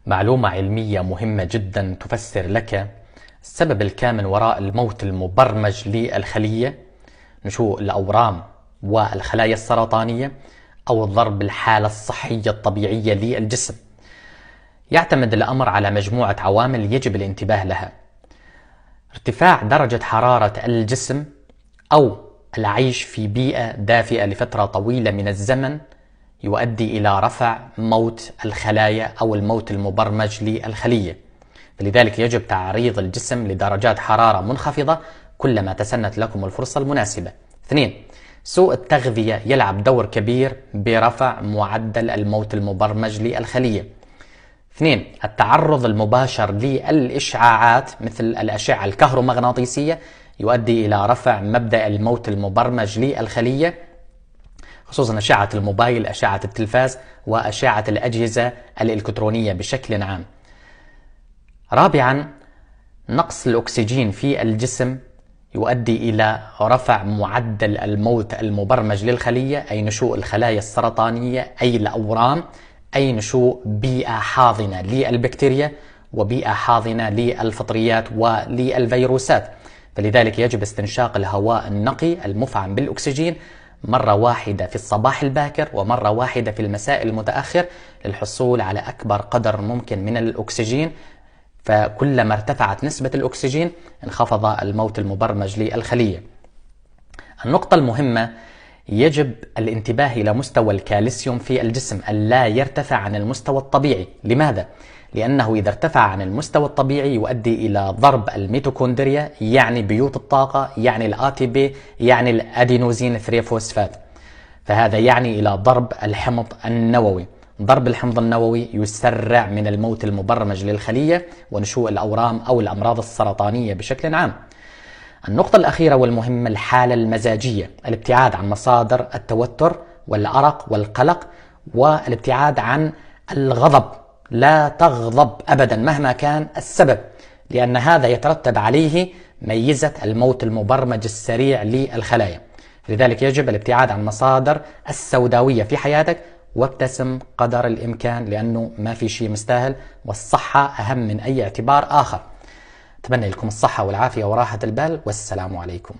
معلومة علمية مهمة جدا تفسر لك السبب الكامن وراء الموت المبرمج للخلية، نشوء الأورام والخلايا السرطانية أو ضرب الحالة الصحية الطبيعية للجسم. يعتمد الأمر على مجموعة عوامل يجب الانتباه لها: ارتفاع درجة حرارة الجسم أو العيش في بيئة دافئة لفترة طويلة من الزمن يؤدي إلى رفع موت الخلايا أو الموت المبرمج للخلية، فلذلك يجب تعريض الجسم لدرجات حرارة منخفضة كلما تسنت لكم الفرصة المناسبة. 2. سوء التغذية يلعب دور كبير برفع معدل الموت المبرمج للخلية. 2. التعرض المباشر للإشعاعات مثل الأشعة الكهرومغناطيسية يؤدي إلى رفع مبدأ الموت المبرمج للخلية، خصوصا أشعة الموبايل، أشعة التلفاز، وأشعة الأجهزة الإلكترونية بشكل عام. 4. نقص الأكسجين في الجسم يؤدي إلى رفع معدل الموت المبرمج للخلية، أي نشوء الخلايا السرطانية، أي الأورام، أي نشوء بيئة حاضنة للبكتيريا وبيئة حاضنة للفطريات وللفيروسات. فلذلك يجب استنشاق الهواء النقي المفعم بالأكسجين مرة واحدة في الصباح الباكر ومرة واحدة في المساء المتأخر للحصول على أكبر قدر ممكن من الأكسجين، فكلما ارتفعت نسبة الأكسجين انخفض الموت المبرمج للخلية. النقطة المهمة: يجب الانتباه إلى مستوى الكالسيوم في الجسم ألا يرتفع عن المستوى الطبيعي. لماذا؟ لأنه إذا ارتفع عن المستوى الطبيعي يؤدي إلى ضرب الميتوكوندريا، يعني بيوت الطاقة، يعني الATP، يعني الأدينوزين 3 فوسفات، فهذا يعني إلى ضرب الحمض النووي. ضرب الحمض النووي يسرع من الموت المبرمج للخلية ونشوء الأورام أو الأمراض السرطانية بشكل عام. النقطة الأخيرة والمهمة: الحالة المزاجية، الابتعاد عن مصادر التوتر والأرق والقلق، والابتعاد عن الغضب. لا تغضب أبدا مهما كان السبب، لأن هذا يترتب عليه ميزة الموت المبرمج السريع للخلايا. لذلك يجب الابتعاد عن مصادر السوداوية في حياتك، وابتسم قدر الإمكان، لأنه ما في شيء مستاهل، والصحة أهم من أي اعتبار آخر. أتمنى لكم الصحة والعافية وراحة البال، والسلام عليكم.